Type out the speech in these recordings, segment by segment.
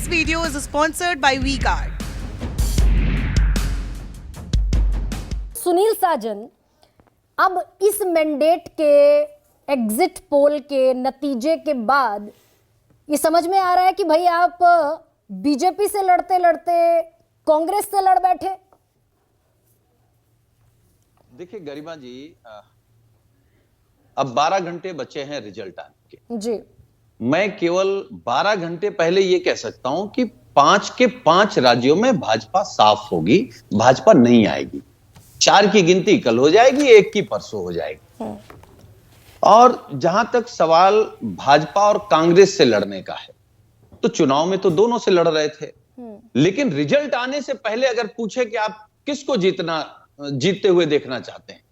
This video is sponsored by V-Guard. Sunil साजन, अब इस mandate के एग्जिट पोल के नतीजे के बाद ये समझ में आ रहा है कि भाई आप बीजेपी से लड़ते लड़ते कांग्रेस से लड़ बैठे। देखिए गरिमा जी, अब 12 घंटे बचे हैं रिजल्ट आने के। जी, मैं केवल 12 घंटे पहले ये कह सकता हूं कि 5 के 5 राज्यों में भाजपा साफ होगी, भाजपा नहीं आएगी। 4 की गिनती कल हो जाएगी, 1 की परसों हो जाएगी। और जहां तक सवाल भाजपा और कांग्रेस से लड़ने का है, तो चुनाव में तो दोनों से लड़ रहे थे, लेकिन रिजल्ट आने से पहले अगर पूछे कि आप किसको जीतते हुए देखना चाहते हैं,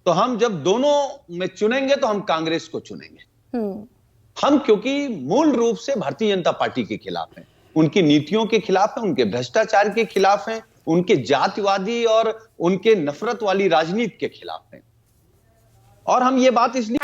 तो हम जब दोनों में चुनेंगे तो हम कांग्रेस को चुनेंगे। हम क्योंकि मूल रूप से भारतीय जनता पार्टी के खिलाफ हैं, उनकी नीतियों के खिलाफ हैं, उनके भ्रष्टाचार के खिलाफ हैं, उनके जातिवादी और उनके नफरत वाली राजनीति के खिलाफ हैं। और हम ये बात इसलिए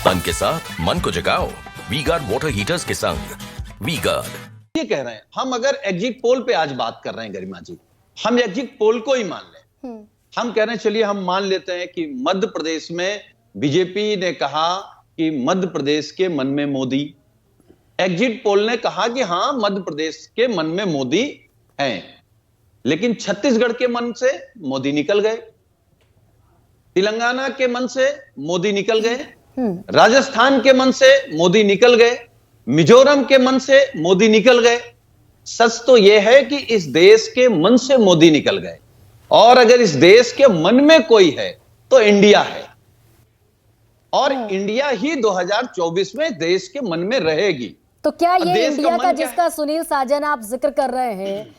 तन के साथ मन को जगाओ वी-गार्ड वाटर हीटर्स के संग। वी-गार्ड ये कह रहे हैं, हम अगर एग्जिट पोल पे आज बात कर रहे हैं गरिमा जी, हम एग्जिट पोल को ही मान लें। हम कह रहे हैं चलिए हम मान लेते हैं कि मध्य प्रदेश में बीजेपी ने कहा कि मध्य प्रदेश के मन में मोदी, एग्जिट पोल ने कहा कि हां मध्य प्रदेश के मन में मोदी हैं, लेकिन छत्तीसगढ़ के मन से मोदी निकल गए, तेलंगाना के मन से मोदी निकल गए, राजस्थान के मन से मोदी निकल गए, मिजोरम के मन से मोदी निकल गए। सच तो यह है कि इस देश के मन से मोदी निकल गए, और अगर इस देश के मन में कोई है तो इंडिया है, और इंडिया ही 2024 में देश के मन में रहेगी। तो क्या ये इंडिया का जिसका सुनील साजन आप जिक्र कर रहे हैं,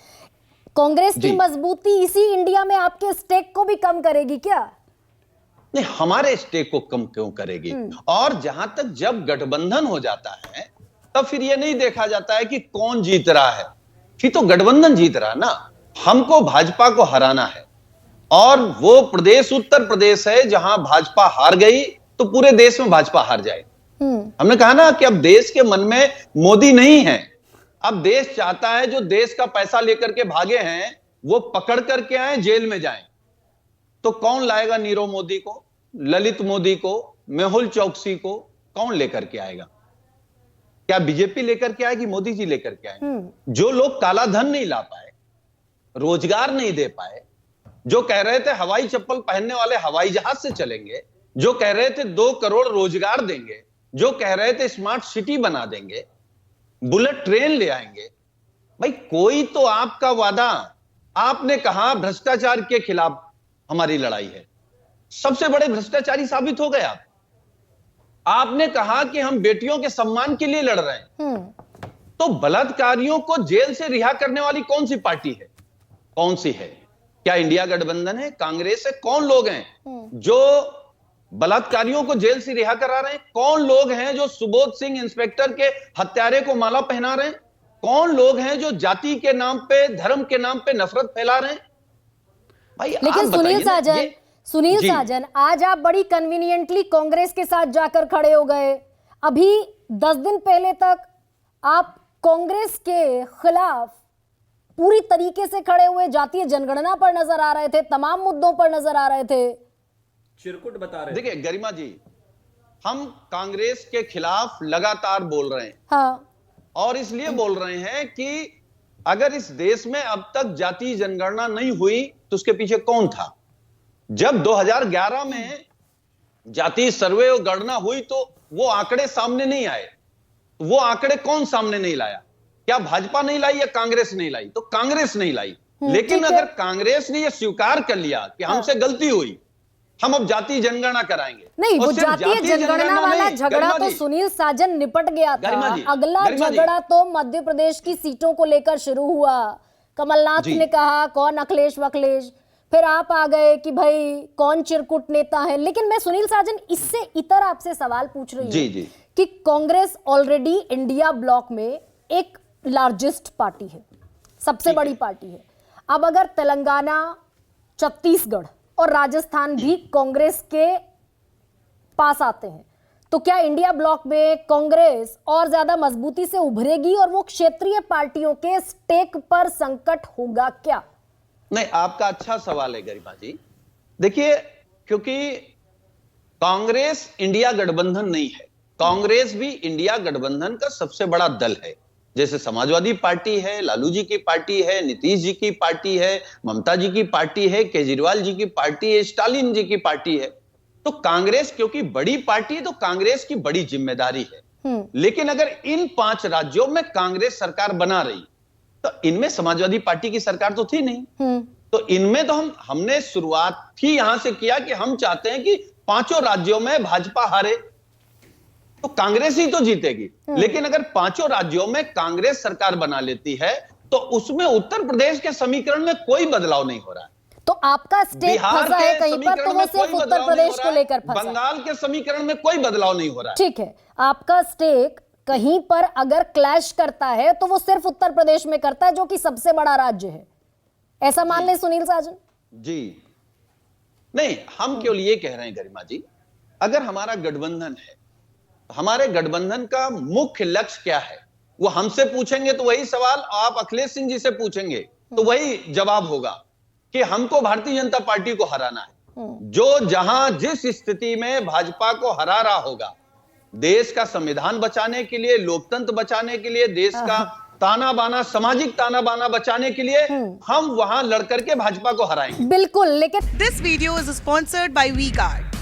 कांग्रेस की मजबूती इसी इंडिया में आपके स्टेक को भी कम करेगी क्या? नहीं, हमारे स्टेक को कम क्यों करेगी? और जहां तक जब गठबंधन हो जाता है तब फिर यह नहीं देखा जाता है कि कौन जीत रहा है, फिर तो गठबंधन जीत रहा है ना। हमको भाजपा को हराना है, और वो प्रदेश उत्तर प्रदेश है जहां भाजपा हार गई तो पूरे देश में भाजपा हार जाए। हमने कहा ना कि अब देश के मन में मोदी नहीं है। अब देश चाहता है जो देश का पैसा लेकर के भागे हैं वो पकड़ करके आए, जेल में जाएं। तो कौन लाएगा नीरव मोदी को, ललित मोदी को, मेहुल चौकसी को? कौन लेकर के आएगा? क्या बीजेपी लेकर के आएगी? मोदी जी लेकर के आएंगे। जो लोग काला धन नहीं ला पाए, रोजगार नहीं दे पाए, जो कह रहे थे हवाई चप्पल पहनने वाले हवाई जहाज से चलेंगे, जो कह रहे थे 2 करोड़ रोजगार देंगे, जो कह रहे थे स्मार्ट सिटी बना देंगे, बुलेट ट्रेन ले आएंगे, भाई कोई तो आपका वादा, आपने कहा भ्रष्टाचार के खिलाफ हमारी लड़ाई है, सबसे बड़े भ्रष्टाचारी साबित हो गए आप। आपने कहा कि हम बेटियों के सम्मान के लिए लड़ रहे हैं, तो बलात्कारियों को जेल से रिहा करने वाली कौन सी पार्टी है? कौन सी है? क्या इंडिया गठबंधन है, कांग्रेस है? कौन लोग हैं जो बलात्कारियों को जेल से रिहा करा रहे हैं? कौन लोग हैं जो सुबोध सिंह इंस्पेक्टर के हत्यारे को माला पहना रहे हैं? कौन लोग हैं जो जाति के नाम पे, धर्म के नाम पे नफरत फैला रहे हैं? भाई लेकिन सुनील साजन, आज आप बड़ी कन्वीनियंटली कांग्रेस के साथ जाकर खड़े हो गए। अभी 10 दिन पहले तक आप कांग्रेस के खिलाफ पूरी तरीके से खड़े हुए, जातीय जनगणना पर नजर आ रहे थे, तमाम मुद्दों पर नजर आ रहे थे, चिरकुट बता रहे। देखिए गरिमा जी, हम कांग्रेस के खिलाफ लगातार बोल रहे हैं। हाँ, और इसलिए बोल रहे हैं कि अगर इस देश में अब तक जातीय जनगणना नहीं हुई तो उसके पीछे कौन था? जब 2011 में जातीय सर्वे और गणना हुई तो वो आंकड़े सामने नहीं आए। वो आंकड़े कौन सामने नहीं लाया? क्या भाजपा नहीं लाई या कांग्रेस नहीं लाई? तो कांग्रेस नहीं लाई। लेकिन अगर कांग्रेस ने यह स्वीकार कर लिया कि हमसे गलती हुई, हम अब जातीय जनगणना कराएंगे। नहीं, वो जातीय जनगणना वाला झगड़ा तो सुनील साजन निपट गया था। अगला झगड़ा तो मध्य प्रदेश की सीटों को लेकर शुरू हुआ। कमलनाथ ने कहा कौन अखिलेश वखलेश, फिर आप आ गए कि भाई कौन चिरकुट नेता है। लेकिन मैं सुनील साजन इससे इतर आपसे सवाल पूछ रही हूँ कि कांग्रेस ऑलरेडी इंडिया ब्लॉक में एक लार्जेस्ट पार्टी है, सबसे बड़ी पार्टी है। अब अगर तेलंगाना, छत्तीसगढ़ और राजस्थान भी कांग्रेस के पास आते हैं तो क्या इंडिया ब्लॉक में कांग्रेस और ज्यादा मजबूती से उभरेगी और वो क्षेत्रीय पार्टियों के स्टेक पर संकट होगा क्या? नहीं, आपका अच्छा सवाल है गरिमा जी। देखिए, क्योंकि कांग्रेस इंडिया गठबंधन नहीं है, कांग्रेस भी इंडिया गठबंधन का सबसे बड़ा दल है। जैसे समाजवादी पार्टी है, लालू जी की पार्टी है, नीतीश जी की पार्टी है, ममता जी की पार्टी है, केजरीवाल जी की पार्टी है, स्टालिन जी की पार्टी है। तो कांग्रेस क्योंकि बड़ी पार्टी है तो कांग्रेस की बड़ी जिम्मेदारी है। लेकिन अगर इन 5 राज्यों में कांग्रेस सरकार बना रही तो इनमें समाजवादी पार्टी की सरकार तो थी नहीं। तो इनमें तो हमने शुरुआत ही यहां से किया कि हम चाहते हैं कि 5 राज्यों में भाजपा हारे तो कांग्रेस ही तो जीतेगी। लेकिन अगर 5 राज्यों में कांग्रेस सरकार बना लेती है तो उसमें उत्तर प्रदेश के समीकरण में कोई बदलाव नहीं हो रहा है। तो आपका स्टेक फंसा है कहीं पर, तो वो सिर्फ उत्तर प्रदेश को लेकर फंसा। बंगाल के समीकरण में कोई बदलाव नहीं हो रहा है। ठीक है, आपका स्टेक कहीं पर अगर क्लैश करता है तो वो सिर्फ उत्तर प्रदेश में करता है जो कि सबसे बड़ा राज्य है, ऐसा मान ले सुनील साजन जी। नहीं, हम केवल ये कह रहे हैं गरिमा जी, अगर हमारा गठबंधन है, हमारे गठबंधन का मुख्य लक्ष्य क्या है, वो हमसे पूछेंगे तो वही सवाल आप अखिलेश सिंह जी से पूछेंगे तो वही जवाब होगा कि हमको भारतीय जनता पार्टी को हराना है। जो जहां जिस स्थिति में भाजपा को हरा रहा होगा, देश का संविधान बचाने के लिए, लोकतंत्र बचाने के लिए, देश का ताना बाना, सामाजिक ताना बाना बचाने के लिए हम वहां लड़कर के भाजपा को हराएंगे। बिल्कुल। लेकिन This video is sponsored by WeGuard.